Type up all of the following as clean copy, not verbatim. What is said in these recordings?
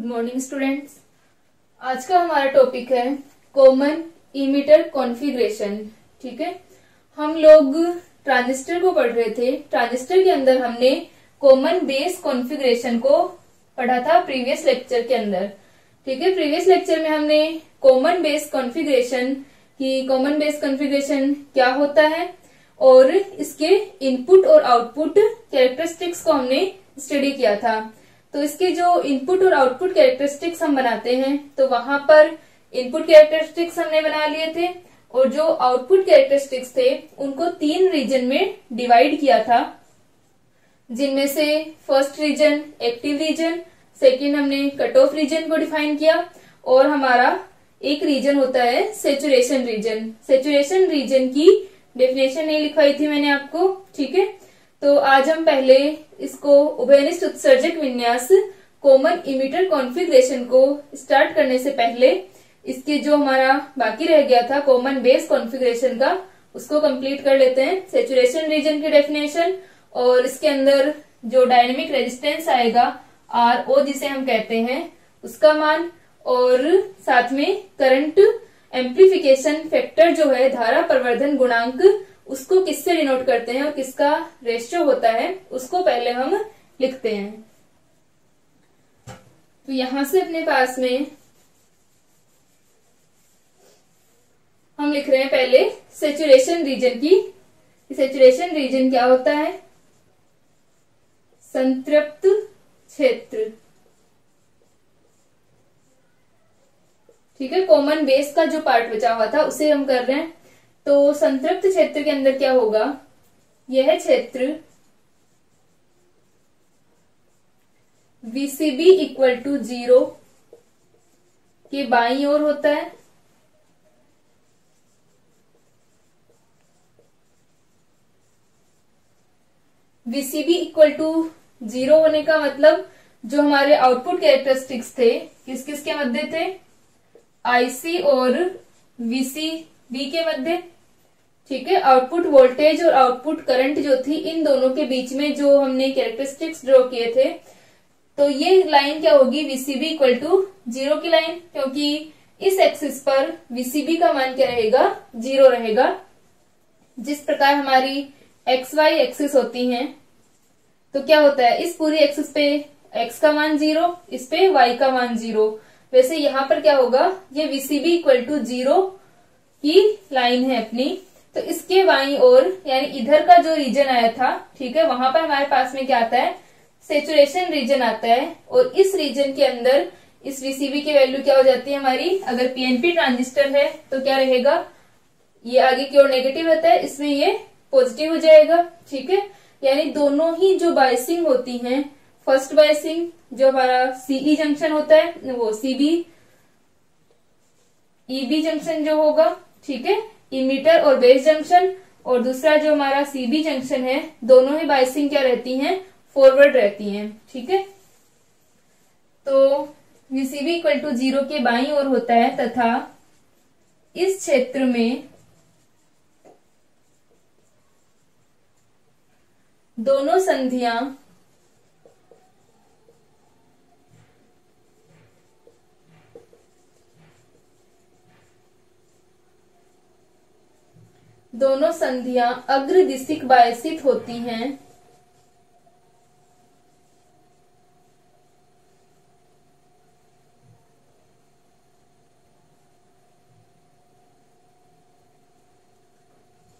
Morning students. आज का हमारा टॉपिक है कॉमन इमीटर कॉन्फ़िगरेशन। ठीक है, हम लोग ट्रांजिस्टर को पढ़ रहे थे। ट्रांजिस्टर के अंदर हमने कॉमन बेस कॉन्फ़िगरेशन को पढ़ा था प्रीवियस लेक्चर के अंदर। ठीक है, प्रीवियस लेक्चर में हमने कॉमन बेस कॉन्फ़िगरेशन की कॉमन बेस कॉन्फ़िगरेशन क्या होता है और इसके इनपुट और आउटपुट कैरेक्टरिस्टिक्स को हमने स्टडी किया था। तो इसके जो इनपुट और आउटपुट कैरेक्टरिस्टिक्स हम बनाते हैं, तो वहां पर इनपुट कैरेक्टरिस्टिक्स हमने बना लिए थे और जो आउटपुट कैरेक्टरिस्टिक्स थे उनको 3 रीजन में डिवाइड किया था, जिनमें से first region active region, second हमने कट ऑफ रीजन को डिफाइन किया और हमारा एक रीजन होता है सेचुरेशन रीजन। सेचुरेशन रीजन की डेफिनेशन नहीं लिखवाई थी मैंने आपको। ठीक है, तो आज हम पहले इसको उभयनिष्ठ उत्सर्जक विन्यास कॉमन इमीटर कॉन्फ़िगरेशन को स्टार्ट करने से पहले इसके जो हमारा बाकी रह गया था कॉमन बेस कॉन्फ़िगरेशन का, उसको कंप्लीट कर लेते हैं। सेचुरेशन रीजन की डेफिनेशन और इसके अंदर जो डायनेमिक रेजिस्टेंस आएगा RO जिसे हम कहते हैं उसका मान, और साथ में करंट एम्प्लीफिकेशन फैक्टर जो है धारा प्रवर्धन गुणांक, उसको किससे डिनोट करते हैं और किसका रेशियो होता है उसको पहले हम लिखते हैं। तो यहां से अपने पास में हम लिख रहे हैं पहले सेचुरेशन रीजन की। सेचुरेशन रीजन क्या होता है? संतृप्त क्षेत्र। ठीक है, कॉमन बेस का जो पार्ट बचा हुआ था उसे हम कर रहे हैं। तो संतृप्त क्षेत्र के अंदर क्या होगा? यह क्षेत्र VCB इक्वल टू 0 के बाईं ओर होता है। VCB इक्वल टू 0 होने का मतलब जो हमारे आउटपुट कैरेक्टरिस्टिक्स थे किस किस के मध्य थे? IC और VCB के मध्य। ठीक है, आउटपुट वोल्टेज और आउटपुट करंट जो थी इन दोनों के बीच में जो हमने कैरेक्टरिस्टिक्स ड्रॉ किए थे, तो ये लाइन क्या होगी? VCB इक्वल टू 0 की लाइन, क्योंकि इस एक्सिस पर VCB का मान क्या रहेगा? 0 रहेगा। जिस प्रकार हमारी XY एक्सिस होती हैं, तो क्या होता है? इस पूरी एक्सिस पे X का मान 0, इस पे Y का मान 0। वैसे यहां पर क्या होगा? ये VCB इक्वल टू 0 की लाइन है अपनी, तो इसके बाईं ओर यानी इधर का जो रीजन आया था, ठीक है, वहां पर हमारे पास में क्या आता है? सेचुरेशन रीजन आता है। और इस रीजन के अंदर इस VCB की वैल्यू क्या हो जाती है हमारी? अगर PNP ट्रांजिस्टर है तो क्या रहेगा? ये आगे की ओर नेगेटिव रहता है, इसमें ये पॉजिटिव हो जाएगा। ठीक है, यानी दोनों ही जो बायसिंग होती हैं, फर्स्ट बायसिंग जो हमारा CE जंक्शन होता है वो CB EB जंक्शन जो होगा, ठीक है, इमीटर और बेस जंक्शन, और दूसरा जो हमारा CB जंक्शन है, दोनों ही बायसिंग क्या रहती हैं? फॉरवर्ड रहती हैं। ठीक है, तो VCB इक्वल टू 0 के बाईं ओर होता है तथा इस क्षेत्र में दोनों संधियां अग्रदिशिक बायसित होती हैं।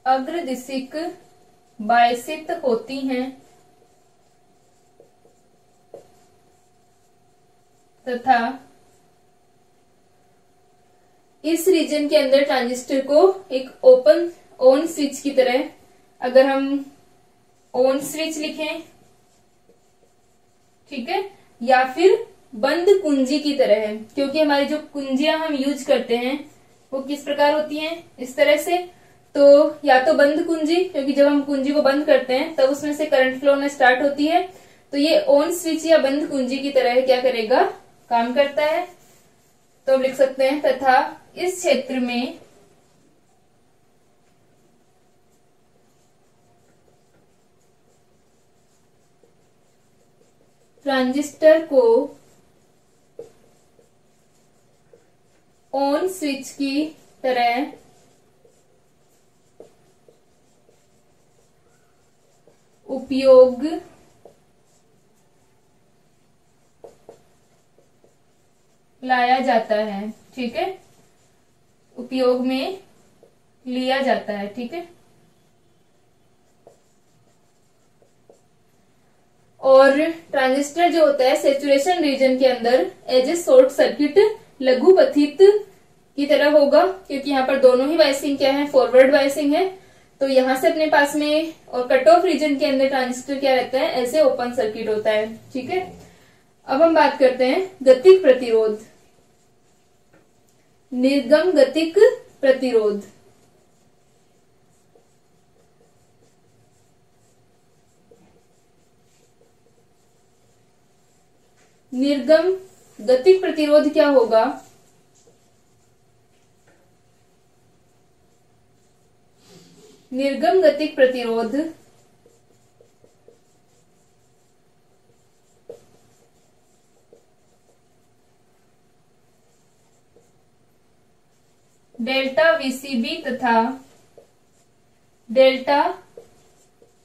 अग्रदिशिक बायसित होती हैं तथा इस रीजन के अंदर ट्रांजिस्टर को एक ओपन ऑन स्विच की तरह, अगर हम ऑन स्विच लिखें, ठीक है, या फिर बंद कुंजी की तरह है, क्योंकि हमारी जो कुंजियां हम यूज करते हैं वो किस प्रकार होती हैं? इस तरह से। तो या तो बंद कुंजी, क्योंकि जब हम कुंजी को बंद करते हैं तब उसमें से करंट फ्लो होना स्टार्ट होती है, तो ये ऑन स्विच या बंद कुंजी की तरह क्या करेगा? काम करता है। तो हम लिख सकते हैं तथा इस क्षेत्र में ट्रांजिस्टर को स्विच की तरह उपयोग लाया जाता है। ठीक है, उपयोग में लिया जाता है। ठीक है, और ट्रांजिस्टर जो होता है सेचुरेशन रीजन के अंदर एज ए शॉर्ट सर्किट लघुपथित की तरह होगा, क्योंकि यहाँ पर दोनों ही बायसिंग क्या है, फॉरवर्ड बायसिंग है। तो यहां से अपने पास में और कट ऑफ रीजन के अंदर ट्रांजिस्टर क्या रहता है, ऐसे ओपन सर्किट होता है। ठीक है, अब हम बात करते हैं गतिक प्रतिरोध, निर्गम गतिक प्रतिरोध। निर्गम गतिक प्रतिरोध क्या होगा, निर्गम गतिक प्रतिरोध डेल्टा वीसीबी तथा डेल्टा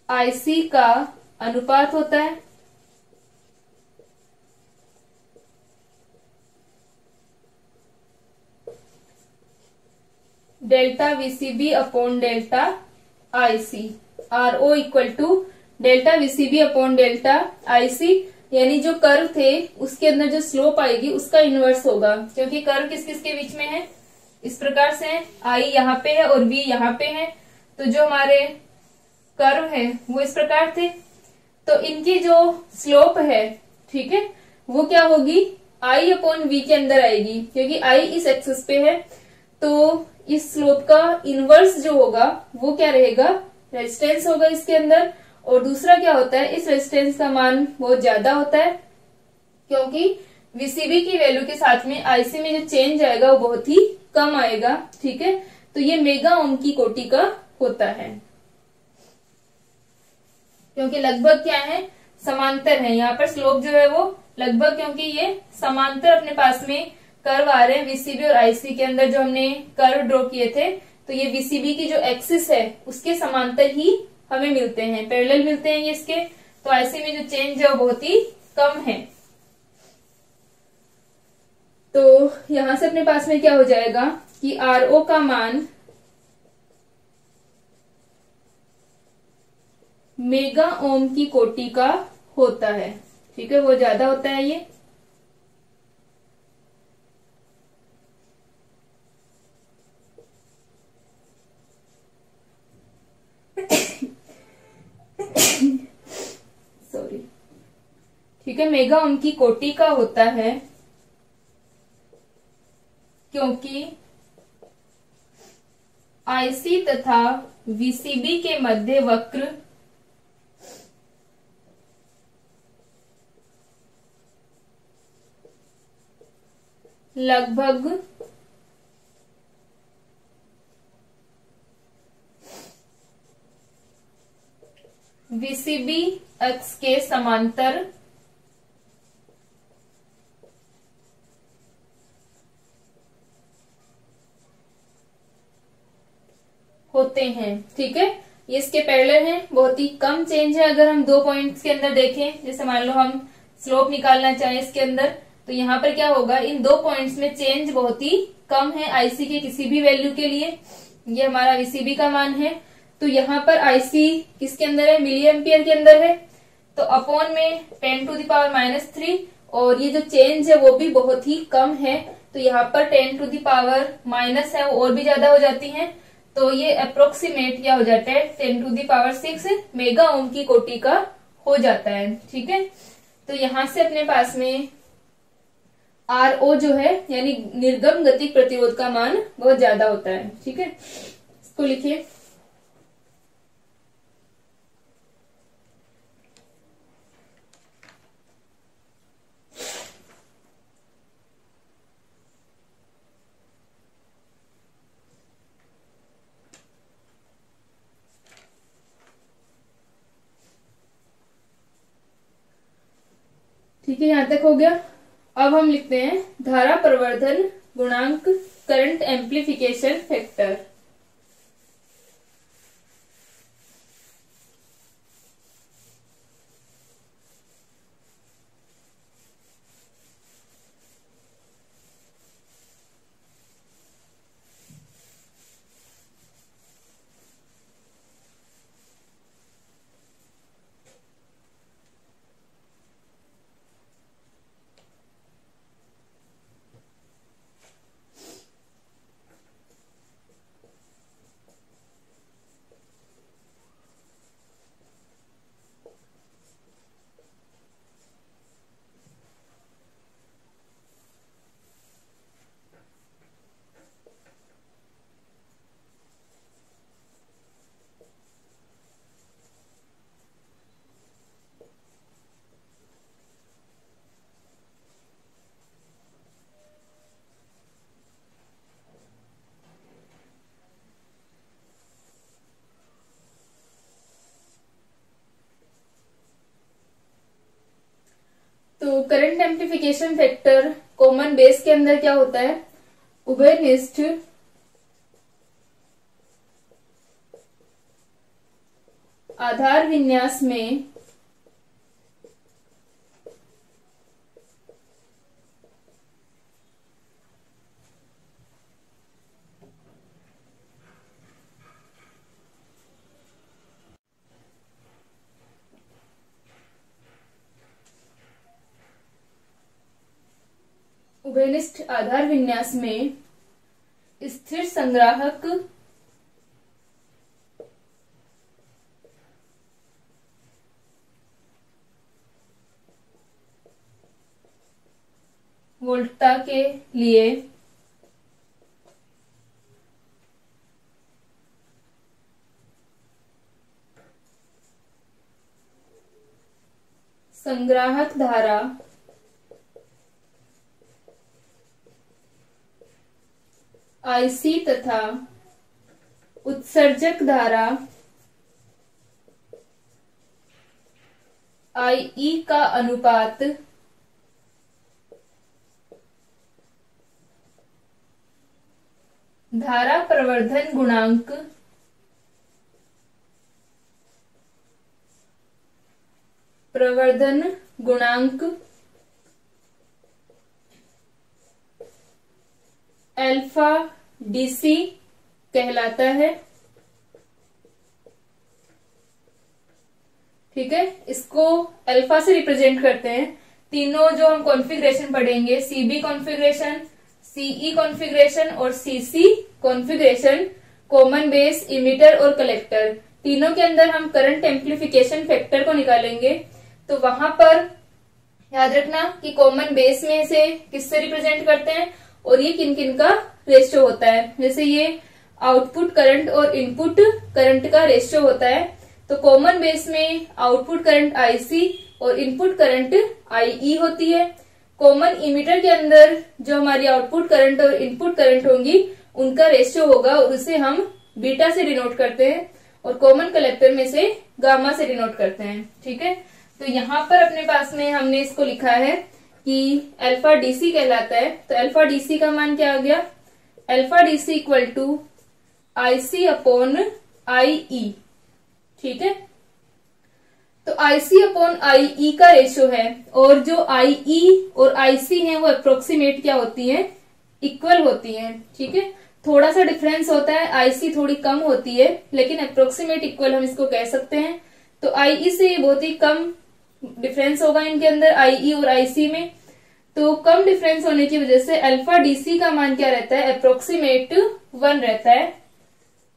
आईसी का अनुपात होता है। Delta VCB upon delta IC, RO equal to delta VCB upon delta IC, यानी जो कर्व थे उसके अंदर जो स्लोप आएगी उसका इनवर्स होगा, क्योंकि कर्व किस किस के बीच में है, इस प्रकार से है, आई यहाँ पे है और वी यहाँ पे है। तो जो हमारे कर्व है वो इस प्रकार थे, तो इनकी जो स्लोप है, ठीक है, वो क्या होगी, आई अपॉन वी के अंदर आएगी, क्योंकि आई इस एक्सिस पे है। तो इस स्लोप का इनवर्स जो होगा वो क्या रहेगा, रेजिस्टेंस होगा इसके अंदर। और दूसरा क्या होता है, इस रेजिस्टेंस का मान बहुत ज्यादा होता है, क्योंकि वीसीबी की वैल्यू के साथ में आईसी में जो चेंज आएगा वो बहुत ही कम आएगा। ठीक है, तो ये मेगा ओम की कोटि का होता है, क्योंकि लगभग क्या है, समांतर है। यहाँ पर स्लोप जो है वो लगभग, क्योंकि ये समांतर अपने पास में कर्व आ रहे हैं वीसीबी और आईसी के अंदर, जो हमने कर्व ड्रॉ किए थे, तो ये वीसीबी की जो एक्सिस है उसके समांतर ही हमें मिलते हैं, पैरेलल मिलते हैं ये इसके। तो आईसी में जो चेंज है वो बहुत ही कम है। तो यहां से अपने पास में क्या हो जाएगा कि आरओ का मान मेगा ओम की कोटि का होता है। ठीक है, वो ज्यादा होता है ये। सॉरी, ठीक है, मेगा ओम की कोटि का होता है, क्योंकि आईसी तथा वीसीबी के मध्य वक्र लगभग वीसीबी अक्ष के समांतर होते हैं। ठीक है, ये इसके पैरेलल है, बहुत ही कम चेंज है। अगर हम दो पॉइंट्स के अंदर देखें, जैसे मान लो हम स्लोप निकालना चाहें इसके अंदर, तो यहाँ पर क्या होगा, इन दो पॉइंट्स में चेंज बहुत ही कम है आईसी के किसी भी वैल्यू के लिए। ये हमारा वीसीबी का मान है, तो यहाँ पर आईसी किसके अंदर है, मिली एम्पियर के अंदर है, तो अपॉन में 10⁻³ और ये जो चेंज है वो भी बहुत ही कम है, तो यहाँ पर 10⁻⁻ है वो और भी ज्यादा हो जाती है। तो ये अप्रोक्सीमेट क्या हो जाता है, 10⁶ मेगा ओम की कोटि का हो जाता है। ठीक है, तो यहां से अपने पास में आरओ जो है, यानी निर्गम गतिक प्रतिरोध का मान बहुत ज्यादा होता है। ठीक है, इसको लिखिए। ठीक है, यहां तक हो गया। अब हम लिखते हैं धारा प्रवर्धन गुणांक करंट एम्प्लीफिकेशन फैक्टर। तो current amplification factor common base के अंदर क्या होता है, उभयनिष्ठ आधार विन्यास में उभयनिष्ठ आधार विन्यास में स्थिर संग्राहक वोल्टता के लिए संग्राहक धारा IC तथा उत्सर्जक धारा IE का अनुपात धारा प्रवर्धन गुणांक अल्फा DC कहलाता है। ठीक है, इसको अल्फा से रिप्रेजेंट करते हैं। तीनों जो हम कॉन्फ़िगरेशन पढ़ेंगे, CB कॉन्फ़िगरेशन, CE कॉन्फ़िगरेशन और CC configuration, common base, emitter और कलेक्टर, तीनों के अंदर हम करंट एम्प्लीफिकेशन फैक्टर को निकालेंगे। तो वहां पर याद रखना कि कॉमन बेस में से किससे रिप्रेजेंट करते हैं और ये किन किन का रेशियो होता है। जैसे ये आउटपुट करंट और इनपुट करंट का रेशियो होता है। तो कॉमन बेस में आउटपुट करंट IC और इनपुट करंट IE होती है। कॉमन इमीटर के अंदर जो हमारी आउटपुट करंट और इनपुट करंट होंगी उनका रेशियो होगा और उसे हम बीटा से डिनोट करते हैं और कॉमन कलेक्टर में से गामा से डिनोट करते हैं। ठीक है, तो यहाँ पर अपने पास में हमने इसको लिखा है कि अल्फा DC कहलाता है। तो अल्फा DC का मान क्या आ गया, alpha DC equal to IC upon IE। ठीक है, तो IC अपॉन IE का रेशियो है और जो IE और IC है वो अप्रोक्सीमेट क्या होती है, इक्वल होती है। ठीक है, थोड़ा सा डिफरेंस होता है, IC थोड़ी कम होती है लेकिन अप्रोक्सीमेट इक्वल हम इसको कह सकते हैं। तो IE से बहुत ही कम डिफरेंस होगा इनके अंदर, IE और IC में। तो कम डिफरेंस होने की वजह से अल्फा DC का मान क्या रहता है, अप्रोक्सीमेट 1 रहता है,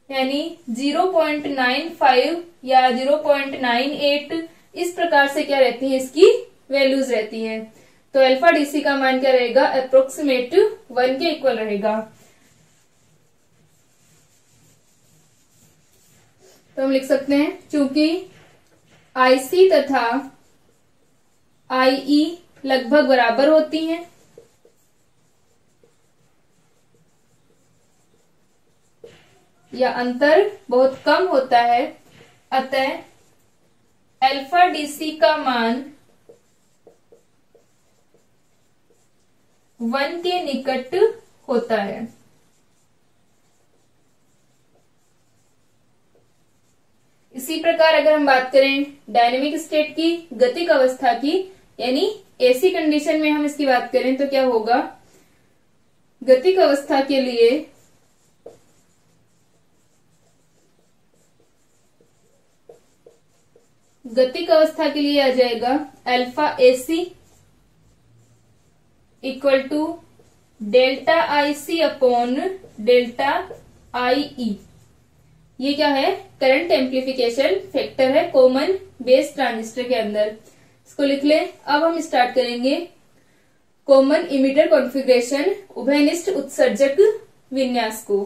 यानी 0.95 या 0.98 इस प्रकार से क्या रहती है, इसकी वैल्यूज रहती हैं। तो अल्फा DC का मान क्या रहेगा, अप्रोक्सीमेट 1 के इक्वल रहेगा। तो हम लिख सकते हैं चूंकि IC तथा IE लगभग बराबर होती हैं, या अंतर बहुत कम होता है, अतः अल्फा DC का मान 1 के निकट होता है। इसी प्रकार अगर हम बात करें डायनेमिक स्टेट की, गतिक अवस्था की, यानी एसी कंडीशन में हम इसकी बात करें तो क्या होगा, गतिक अवस्था के लिए आ जाएगा alpha AC equal to delta I C upon delta I E. ये क्या है, करंट एम्प्लीफिकेशन फैक्टर है कॉमन बेस ट्रांजिस्टर के अंदर। इसको लिख लें। अब हम स्टार्ट करेंगे कॉमन इमिटर कॉन्फ़िगरेशन, उभयनिष्ठ उत्सर्जक विन्यास को।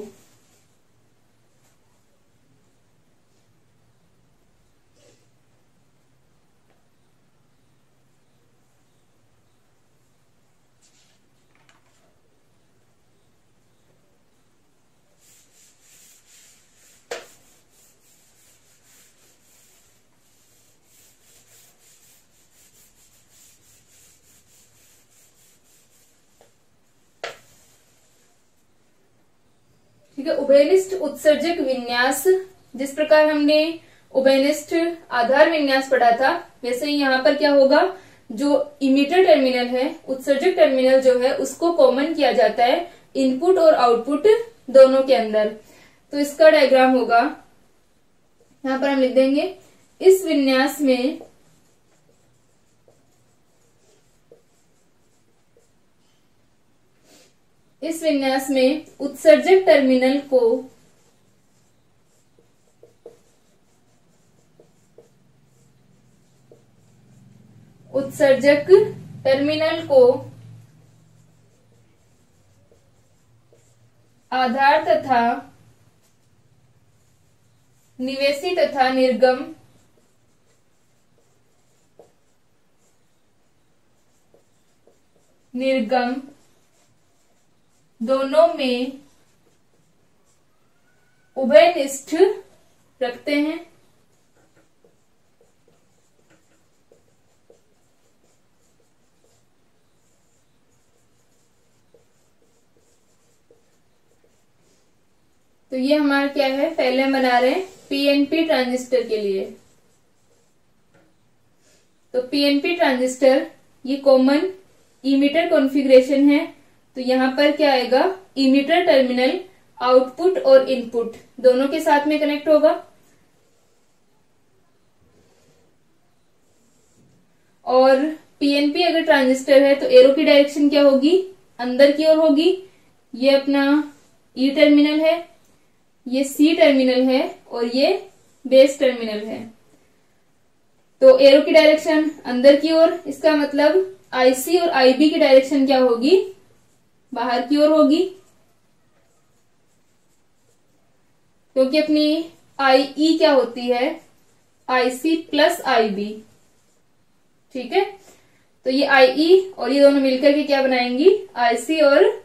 ठीक है, उभयनिष्ठ उत्सर्जक विन्यास, जिस प्रकार हमने उभयनिष्ठ आधार विन्यास पढ़ा था, वैसे ही यहाँ पर क्या होगा, जो इमिटर टर्मिनल है, उत्सर्जक टर्मिनल जो है, उसको कॉमन किया जाता है इनपुट और आउटपुट दोनों के अंदर। तो इसका डायग्राम होगा, यहाँ पर हम लिख देंगे, इस विन्यास में उत्सर्जक टर्मिनल को आधार तथा निवेशी तथा निर्गम दोनों में उभयनिष्ठ रखते हैं। तो ये हमारा क्या है, पहले हम बना रहे हैं पीएनपी ट्रांजिस्टर के लिए। तो पीएनपी ट्रांजिस्टर ये कॉमन इमिटर कॉन्फ़िगरेशन है। तो यहां पर क्या आएगा, इमिटर टर्मिनल आउटपुट और इनपुट दोनों के साथ में कनेक्ट होगा, और पीएनपी अगर ट्रांजिस्टर है तो एरो की डायरेक्शन क्या होगी, अंदर की ओर होगी। ये अपना ई टर्मिनल है, ये सी टर्मिनल है, और ये बेस टर्मिनल है। तो एरो की डायरेक्शन अंदर की ओर, इसका मतलब आईसी और आईबी की डायरेक्शन क्या होगी, बाहर की ओर होगी, क्योंकि अपनी आईई क्या होती है, आईसी प्लस आईबी। ठीक है, तो ये आईई और ये दोनों मिलकर के क्या बनाएंगी, आईसी, और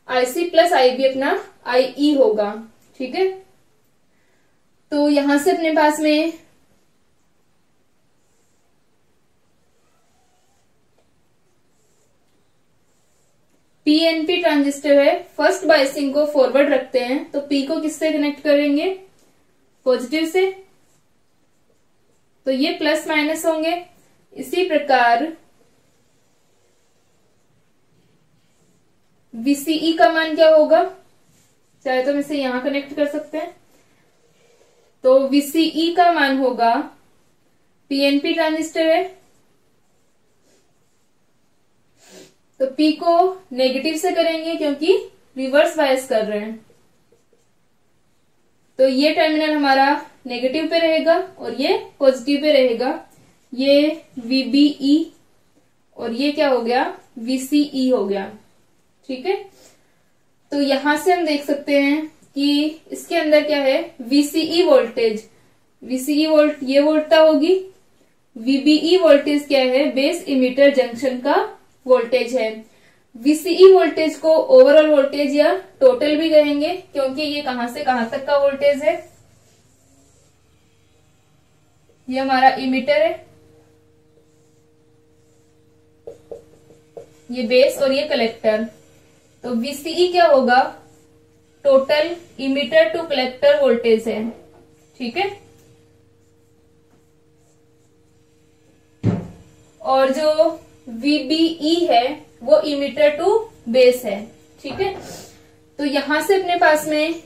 आईसी प्लस आईबी अपना आईई होगा। ठीक है, तो यहां से अपने पास में पीएनपी ट्रांजिस्टर है, फर्स्ट बायसिंग को फॉरवर्ड रखते हैं, तो पी को किससे कनेक्ट करेंगे, पॉजिटिव से, तो ये प्लस माइनस होंगे। इसी प्रकार VCE का मान क्या होगा, चाहे तो हम इसे यहां कनेक्ट कर सकते हैं, तो VCE का मान होगा, पीएनपी ट्रांजिस्टर है तो P को नेगेटिव से करेंगे क्योंकि रिवर्स बायस कर रहे हैं, तो ये टर्मिनल हमारा नेगेटिव पे रहेगा और ये पॉजिटिव पे रहेगा। ये VBE और ये क्या हो गया, VCE हो गया। ठीक है, तो यहां से हम देख सकते हैं कि इसके अंदर क्या है, VCE वोल्टेज, VCE वोल्ट ये वोल्टता होगी, VBE वोल्टेज क्या है, बेस इमिटर जंक्शन का वोल्टेज है। VCE वोल्टेज को ओवरऑल वोल्टेज या टोटल भी कहेंगे, क्योंकि ये कहां से कहां तक का वोल्टेज है, ये हमारा इमिटर है, ये बेस और ये कलेक्टर। तो VCE क्या होगा, total emitter to collector voltage है। ठीक है, और जो VBE है वो इमीटर टू बेस है। ठीक है, तो यहां से अपने पास में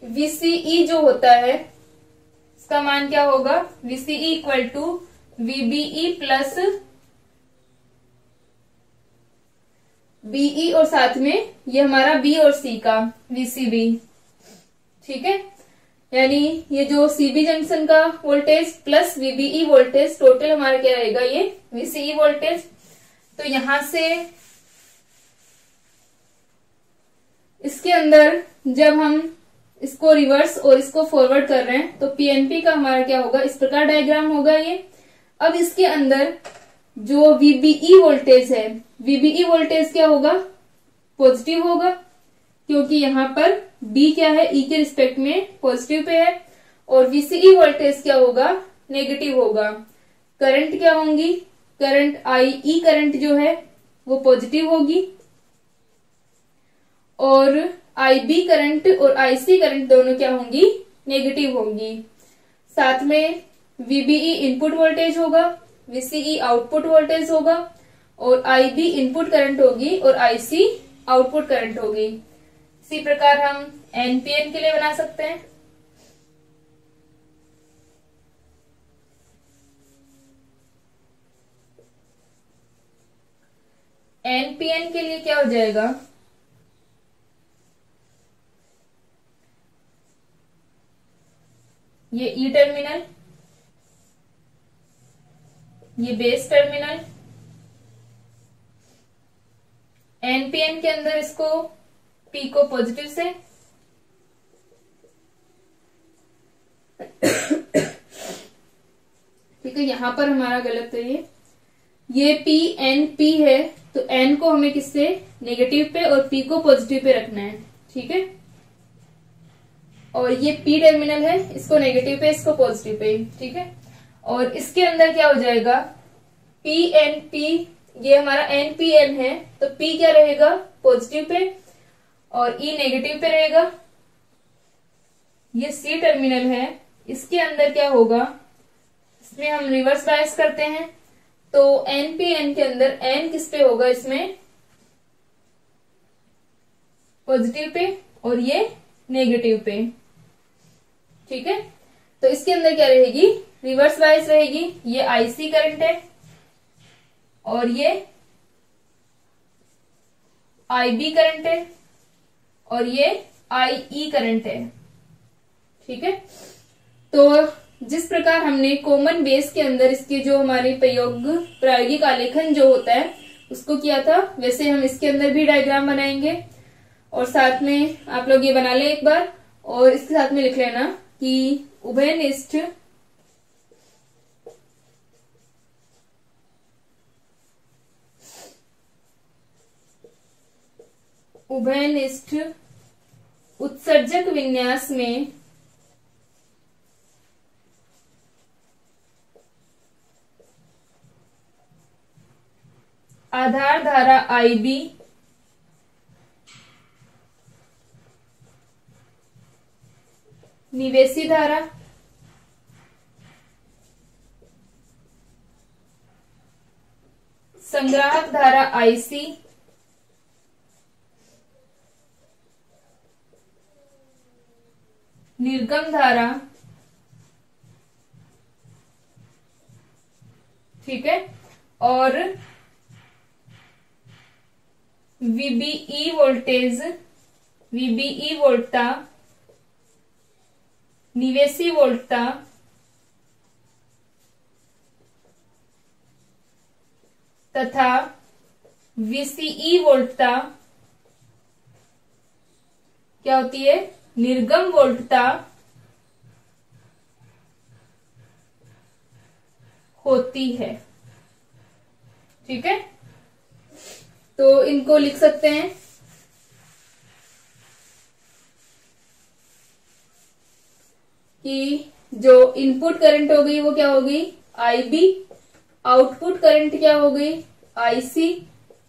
VCE जो होता है इसका मान क्या होगा, VCE equal to VBE plus BE और साथ में ये हमारा B और C का VCB। ठीक है, यानी ये जो CB जंक्शन का voltage plus VBE voltage total हमारा क्या रहेगा, ये VCE वोल्टेज। तो यहां से इसके अंदर जब हम इसको रिवर्स और इसको फॉरवर्ड कर रहे हैं तो PNP का हमारा क्या होगा, इस प्रकार डायग्राम होगा ये। अब इसके अंदर जो VBE वोल्टेज है, VBE वोल्टेज क्या होगा, पॉजिटिव होगा, क्योंकि यहाँ पर B क्या है, E के रिस्पेक्ट में पॉजिटिव पे है। और VCE वोल्टेज क्या होगा, नेगेटिव होगा। करंट क्या होंगी, करंट IE करंट जो है वो पॉजिटिव होगी और IB करंट और IC करंट दोनों क्या होंगी, नेगेटिव होंगी। साथ में VBE इनपुट वोल्टेज होगा, VCE आउटपुट वोल्टेज होगा और IB इनपुट करंट होगी और IC आउटपुट करंट होगी। इसी प्रकार हम NPN के लिए बना सकते हैं। NPN के लिए क्या हो जाएगा, ये E टर्मिनल, ये बेस टर्मिनल। NPN के अंदर इसको P को पॉजिटिव से ठीक है, यहां पर हमारा गलत है, ये PNP है तो N को हमें किससे, नेगेटिव पे और P को पॉजिटिव पे रखना है। ठीक है, और ये P टर्मिनल है, इसको नेगेटिव पे इसको पॉजिटिव पे। ठीक है, और इसके अंदर क्या हो जाएगा, PNP, ये हमारा NPN है तो P क्या रहेगा, पॉजिटिव पे और E नेगेटिव पे रहेगा। ये C टर्मिनल है, इसके अंदर क्या होगा, इसमें हम रिवर्स बायस करते हैं तो NPN के अंदर N किस पे होगा, इसमें पॉजिटिव पे और ये नेगेटिव पे। ठीक है, तो इसके अंदर क्या रहेगी, रिवर्स बायस रहेगी। ये IC करंट है और ये IB करंट है और ये IE करंट है। ठीक है, तो जिस प्रकार हमने कॉमन बेस के अंदर इसके जो हमारे प्रायोगिक आलेखन जो होता है उसको किया था, वैसे हम इसके अंदर भी डायग्राम बनाएंगे। और साथ में आप लोग ये बना लें एक बार और इसके साथ में लिख लेना कि उभयनिष्ठ उत्सर्जक विन्यास में आधार धारा IB निवेशी धारा संग्राहक धारा IC निर्गम धारा, ठीक है, और VBE वोल्टेज, VBE वोल्टता, निवेशी वोल्टता तथा VCE वोल्टता क्या होती है, निर्गम वोल्टता होती है। ठीक है, तो इनको लिख सकते हैं कि जो इनपुट करंट हो गई वो क्या हो गई, IB, आउटपुट करंट क्या हो गई, IC,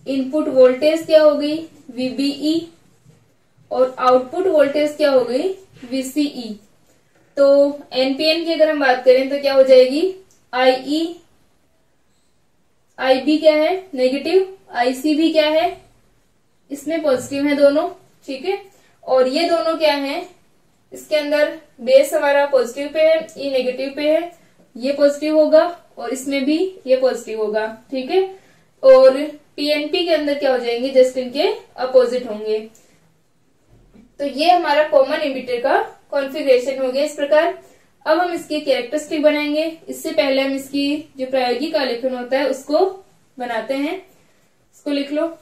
इनपुट वोल्टेज क्या हो गई, VBE, और आउटपुट वोल्टेज क्या हो गई, VCE। तो NPN की अगर हम बात करें तो क्या हो जाएगी, IB क्या है, नेगेटिव, IC भी क्या है, इसमें पॉजिटिव है दोनों, ठीक है। और ये दोनों क्या है, इसके अंदर बेस हमारा पॉजिटिव पे है, ये नेगेटिव पे है, ये पॉजिटिव होगा और इसमें भी ये पॉजिटिव होगा, ठीक है। और PNP के अंदर क्या हो जाएंगे, जस्ट इनके अपोजिट होंगे। तो ये हमारा कॉमन इमिटर का कॉन्फ़िगरेशन हो गया इस प्रकार। अब हम इसकी कैरेक्टरिस्टिक बनाएंगे। इससे पहले हम इसकी जो प्रायोगिक आलेखन होता है उसको बनाते हैं। इसको लिख लो।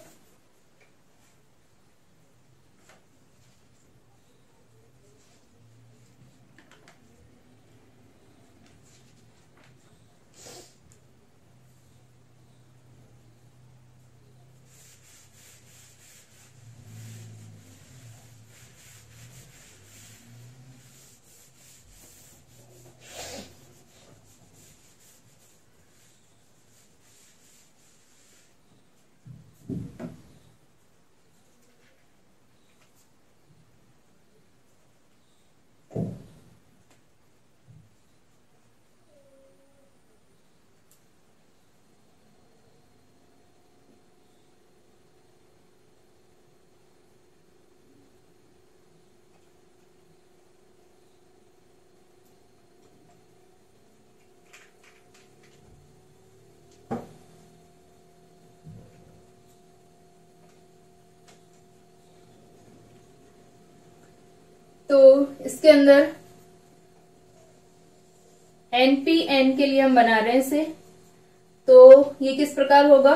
तो इसके अंदर NPN के लिए हम बना रहे हैं इसे। तो ये किस प्रकार होगा,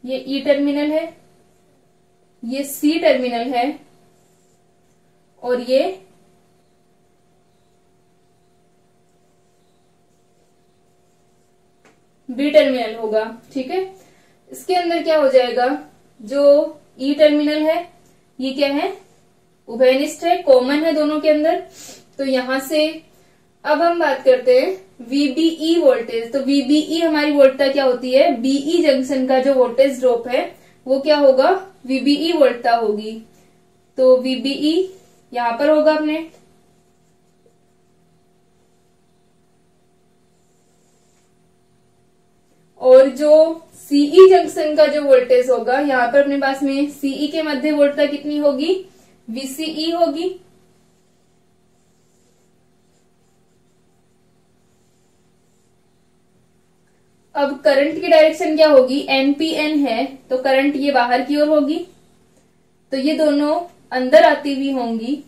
ये E टर्मिनल है, ये C टर्मिनल है और ये B टर्मिनल होगा, ठीक है। इसके अंदर क्या हो जाएगा, जो E टर्मिनल है ये क्या है, उभयनिष्ठ है, कॉमन है दोनों के अंदर। तो यहां से अब हम बात करते हैं VBE वोल्टेज। तो VBE हमारी वोल्टता क्या होती है, BE जंक्शन का जो वोल्टेज ड्रॉप है वो क्या होगा, VBE वोल्टता होगी। तो VBE यहां पर होगा अपने, और जो CE जंक्शन का जो वोल्टेज होगा यहाँ पर अपने पास में CE के मध्य वोल्टता कितनी होगी, VCE होगी। अब करंट की डायरेक्शन क्या होगी, NPN है तो करंट ये बाहर की ओर होगी, तो ये दोनों अंदर आती हुई होंगी।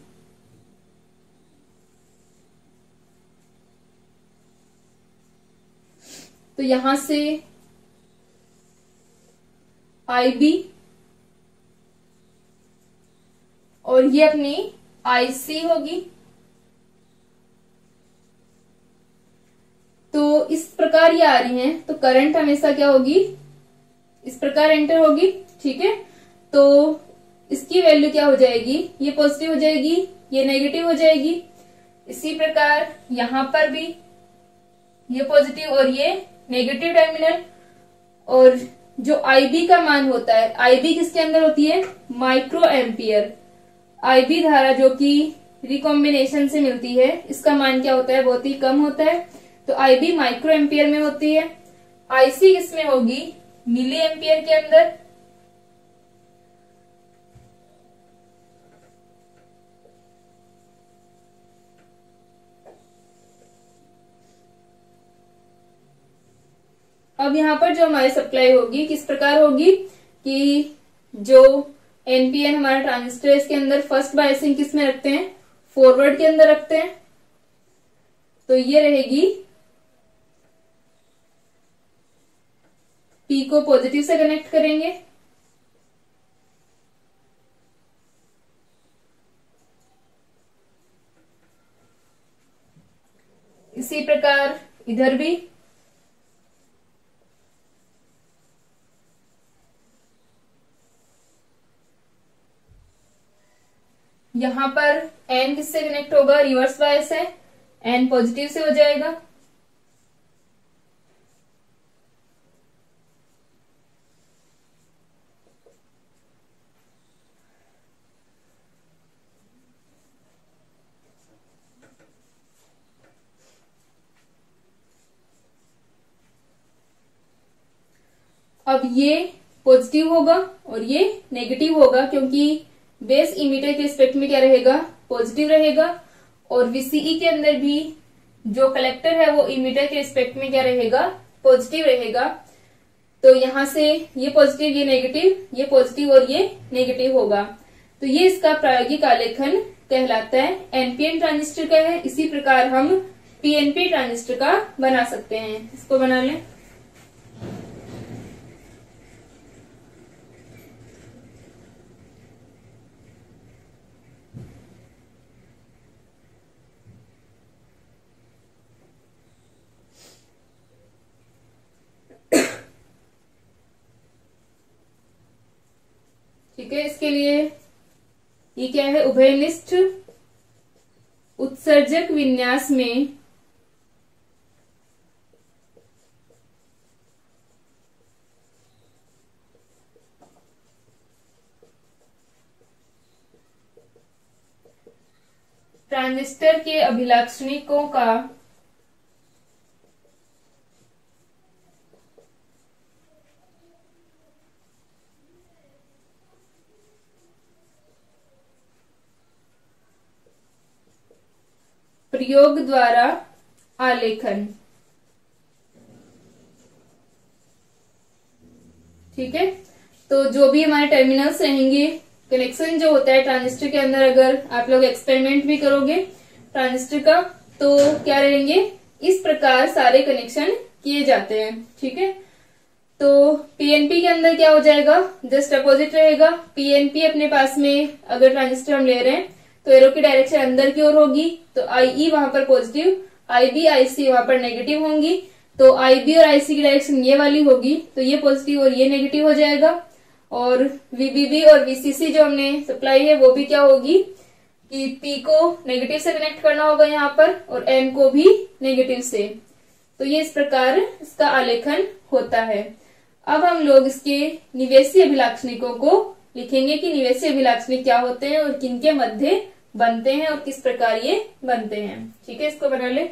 तो यहां से IB और ये अपनी IC होगी। तो इस प्रकार ये आ रही हैं, तो करंट हमेशा क्या होगी, इस प्रकार एंटर होगी, ठीक है। तो इसकी वैल्यू क्या हो जाएगी, ये पॉजिटिव हो जाएगी, ये नेगेटिव हो जाएगी। इसी प्रकार यहां पर भी ये पॉजिटिव और ये नेगेटिव टर्मिनल। और जो IB का मान होता है, IB किसके अंदर होती है, माइक्रो एम्पियर। IB धारा जो कि रिकॉम्बिनेशन से मिलती है, इसका मान क्या होता है, बहुत ही कम होता है। तो IB माइक्रो एम्पियर में होती है। IC किसमें होगी, मिली एम्पियर के अंदर। अब यहाँ पर जो हमारी सप्लाई होगी किस प्रकार होगी कि जो NPN हमारा ट्रांजिस्टर है, इसके अंदर फर्स्ट बायसिंग किस में रखते हैं, फॉरवर्ड के अंदर रखते हैं। तो ये रहेगी, P को पॉजिटिव से कनेक्ट करेंगे, इसी प्रकार इधर भी। यहां पर N किससे कनेक्ट होगा, रिवर्स बायस है, N पॉजिटिव से हो जाएगा। अब ये पॉजिटिव होगा और ये नेगेटिव होगा, क्योंकि बेस इमीटर के रिस्पेक्ट में क्या रहेगा, पॉजिटिव रहेगा, और वीसीई के अंदर भी जो कलेक्टर है वो इमीटर के रिस्पेक्ट में क्या रहेगा, पॉजिटिव रहेगा। तो यहां से ये पॉजिटिव, ये नेगेटिव, ये पॉजिटिव और ये नेगेटिव होगा। तो ये इसका प्रायोगिक आलेखन कहलाता है। एनपीएन ट्रांजिस्टर का है, इसी प्रकार हम पीएनपी ट्रांजिस्टर का बना सकते हैं। इसको बना लें। ठीक है, इसके लिए ये क्या है, उभयनिष्ठ उत्सर्जक विन्यास में ट्रांजिस्टर के अभिलाक्षणिकों का प्रयोग द्वारा आलेखन। ठीक है, तो जो भी हमारे टर्मिनल्स रहेंगे, कनेक्शन जो होता है ट्रांजिस्टर के अंदर, अगर आप लोग एक्सपेरिमेंट भी करोगे ट्रांजिस्टर का, तो क्या रहेंगे, इस प्रकार सारे कनेक्शन किए जाते हैं। ठीक है, तो पीएनपी के अंदर क्या हो जाएगा, जस्ट अपोजिट रहेगा। पीएनपी अपने पास में अगर ट्रांजिस्टर हम ले रहे हैं तो एरो की डायरेक्शन अंदर की ओर होगी, तो आईई वहां पर पॉजिटिव, आईबी आईसी वहां पर नेगेटिव होंगी। तो आईबी और आईसी की डायरेक्शन ये वाली होगी, तो ये पॉजिटिव और ये नेगेटिव हो जाएगा। और वीबीबी और वीसीसी जो हमने सप्लाई है वो भी क्या होगी कि पी को नेगेटिव से कनेक्ट करना होगा यहाँ पर, और एन को भी नेगेटिव से। तो ये इस प्रकार इसका आलेखन होता है। अब हम लोग इसके निवेशी अभिलाक्षणिकों को लिखेंगे कि निवेशी अभिलाक्षणिक क्या होते हैं और किनके मध्य बनते हैं और किस प्रकार ये बनते हैं। ठीक है, इसको बना ले।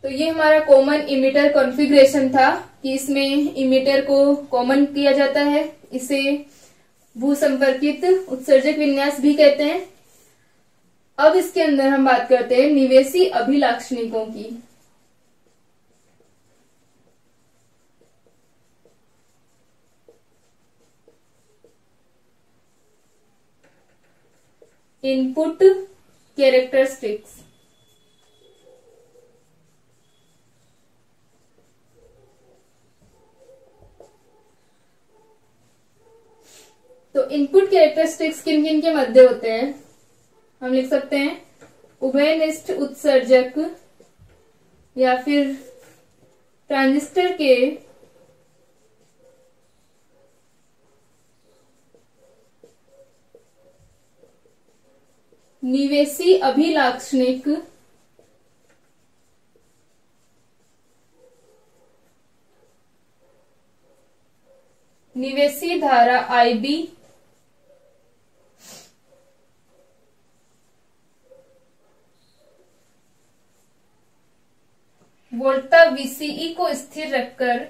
तो ये हमारा कॉमन इमीटर कॉन्फ़िगरेशन था कि इसमें इमीटर को कॉमन किया जाता है। इसे भूसंपर्कित उत्सर्जक विन्यास भी कहते हैं। अब इसके अंदर हम बात करते हैं निवेशी अभिलाक्षणिकों की। Input characteristics. तो इनपुट कैरेक्टरिस्टिक्स किन किन के मध्य होते हैं, हम लिख सकते हैं उभयनिष्ठ उत्सर्जक या फिर ट्रांजिस्टर के निवेशी अभिलाक्षणिक निवेशी धारा आईबी वोल्टा वीसीई को स्थिर रखकर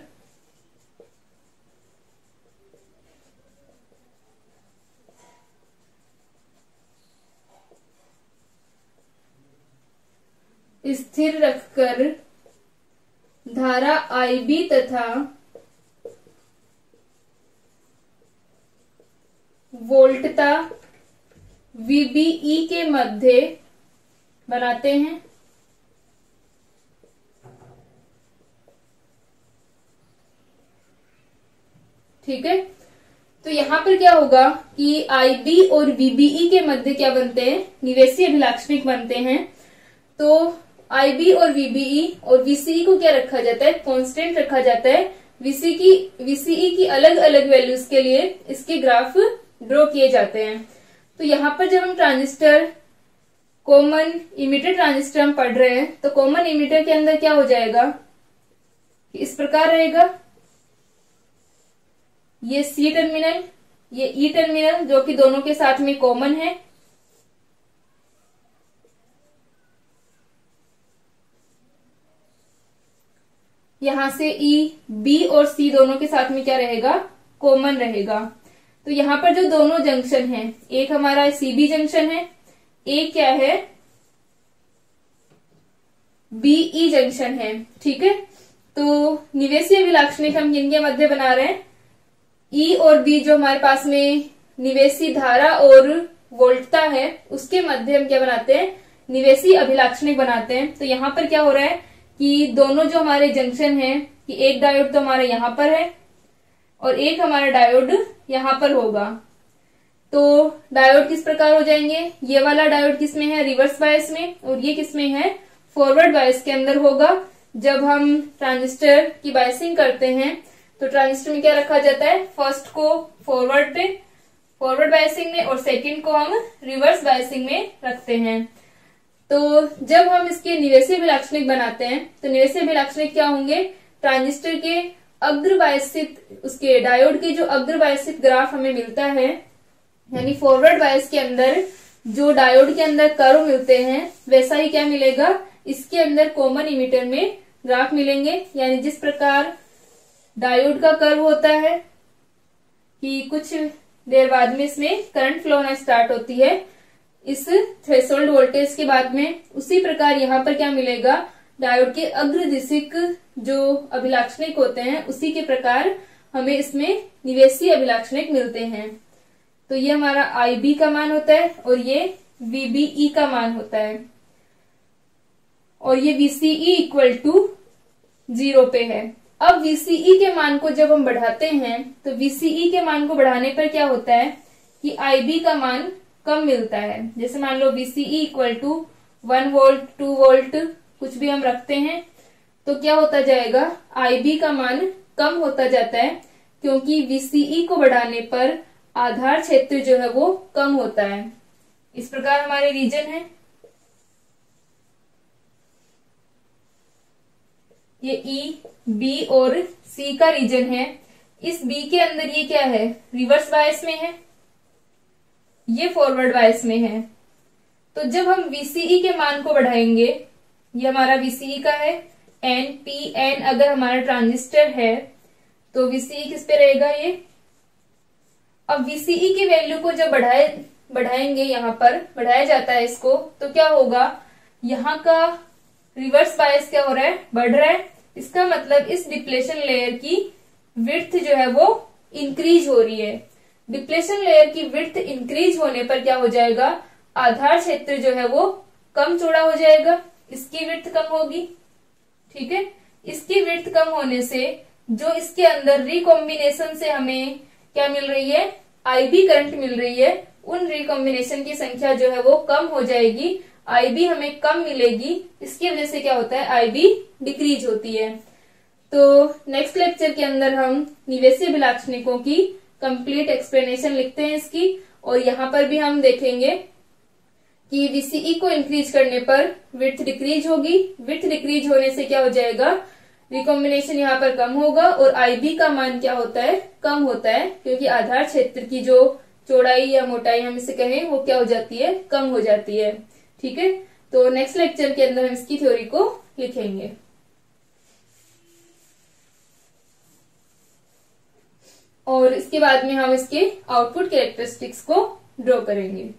धारा आईबी तथा वोल्टता वीबीई के मध्य बनाते हैं। ठीक है, तो यहां पर क्या होगा कि आईबी और वीबीई के मध्य क्या बनते हैं, निवेशी अभिलाक्षणिक बनते हैं। तो आईबी और वीबीई और वीसीई को क्या रखा जाता है, कांस्टेंट रखा जाता है। VCE की अलग अलग वैल्यूज के लिए इसके ग्राफ ड्रॉ किए जाते हैं। तो यहाँ पर जब हम ट्रांजिस्टर कॉमन इमिटर ट्रांजिस्टर हम पढ़ रहे हैं तो कॉमन इमिटर के अंदर क्या हो जाएगा, इस प्रकार रहेगा, ये C टर्मिनल, ये E टर्मिनल जो कि दोनों के साथ में कॉमन है। यहां से E, B और C दोनों के साथ में क्या रहेगा, कॉमन रहेगा। तो यहाँ पर जो दोनों जंक्शन है, एक हमारा CB जंक्शन है, एक क्या है BE जंक्शन है। ठीक है, तो निवेशी अभिलाक्षणिक हम किनके मध्य बना रहे हैं, E और B जो हमारे पास में निवेशी धारा और वोल्टता है उसके मध्य हम क्या बनाते हैं, निवेशी अभिलाक्षणिक बनाते हैं। तो यहाँ पर क्या हो रहा है कि दोनों जो हमारे जंक्शन है कि एक डायोड तो हमारा यहाँ पर है और एक हमारा डायोड यहाँ पर होगा। तो डायोड किस प्रकार हो जाएंगे, ये वाला डायोड किस में है, रिवर्स बायस में, और ये किस में है, फॉरवर्ड बायस के अंदर होगा। जब हम ट्रांजिस्टर की बायसिंग करते हैं तो ट्रांजिस्टर में क्या रखा जाता है, फर्स्ट को फॉरवर्ड पे, फॉरवर्ड बायसिंग में, और सेकंड को हम रिवर्स बायसिंग में रखते हैं। तो जब हम इसके निवेशी अभिलाक्षणिक बनाते हैं तो निवेशी अभिलाक्षणिक क्या होंगे, ट्रांजिस्टर के अग्रबायसित, उसके डायोड के जो अग्रबायसित ग्राफ हमें मिलता है, यानी फॉरवर्ड बायस के अंदर जो डायोड के अंदर कर्व मिलते हैं वैसा ही क्या मिलेगा, इसके अंदर कॉमन इमिटर में ग्राफ मिलेंगे। यानी जिस प्रकार डायोड का कर्व होता है कि कुछ देर बाद में इसमें करंट फ्लो होना स्टार्ट होती है इस थ्रेशोल्ड वोल्टेज के बाद में, उसी प्रकार यहाँ पर क्या मिलेगा, डायोड के अग्रदिशिक जो अभिलाक्षणिक होते हैं उसी के प्रकार हमें इसमें निवेशी अभिलाक्षणिक मिलते हैं। तो ये हमारा IB का मान होता है और ये VBE का मान होता है और ये VCE इक्वल टू 0 पे है। अब VCE के मान को जब हम बढ़ाते हैं तो VCE के मान को बढ़ाने पर क्या होता है कि IB का मान कम मिलता है। जैसे मान लो VCE equal to 1 volt 2 volt कुछ भी हम रखते हैं तो क्या होता जाएगा, IB का मान कम होता जाता है क्योंकि VCE को बढ़ाने पर आधार क्षेत्र जो है वो कम होता है। इस प्रकार हमारे रीजन है, ये E, B और C का रीजन है। इस B के अंदर ये क्या है, रिवर्स बायस में है, ये फॉरवर्ड बायस में है। तो जब हम VCE के मान को बढ़ाएंगे, ये हमारा VCE का है, NPN अगर हमारा ट्रांजिस्टर है तो VCE किस पे रहेगा ये। अब VCE की वैल्यू को जब बढ़ाएंगे, यहाँ पर बढ़ाया जाता है इसको, तो क्या होगा, यहाँ का रिवर्स बायस क्या हो रहा है, बढ़ रहा है। इसका मतलब इस डिप्लेशन लेयर की विड्थ जो है वो इंक्रीज हो रही है। डिप्लेशन लेयर की विड्थ इंक्रीज होने पर क्या हो जाएगा, आधार क्षेत्र जो है वो कम चौड़ा हो जाएगा, इसकी विड्थ कम होगी। ठीक है, इसकी विड्थ कम होने से जो इसके अंदर रिकॉम्बिनेशन से हमें क्या मिल रही है, IB करंट मिल रही है, उन रिकॉम्बिनेशन की संख्या जो है वो कम हो जाएगी, IB हमें कम मिलेगी। इसकी वजह से क्या होता है, IB डिक्रीज होती है। तो नेक्स्ट लेक्चर के अंदर हम निवेशी अभिलाक्षणिकों की कंप्लीट एक्सप्लेनेशन लिखते हैं इसकी, और यहाँ पर भी हम देखेंगे कि VCE को इंक्रीज करने पर विड्थ डिक्रीज होगी, विड्थ डिक्रीज होने से क्या हो जाएगा, रिकॉम्बिनेशन यहाँ पर कम होगा और IB का मान क्या होता है, कम होता है, क्योंकि आधार क्षेत्र की जो चौड़ाई या मोटाई हम इसे कहें वो क्या हो जाती है, कम हो जाती है। ठीक है, तो नेक्स्ट लेक्चर के अंदर हम इसकी थ्योरी को लिखेंगे और इसके बाद में हम इसके आउटपुट कैरेक्टरिस्टिक्स को ड्रॉ करेंगे।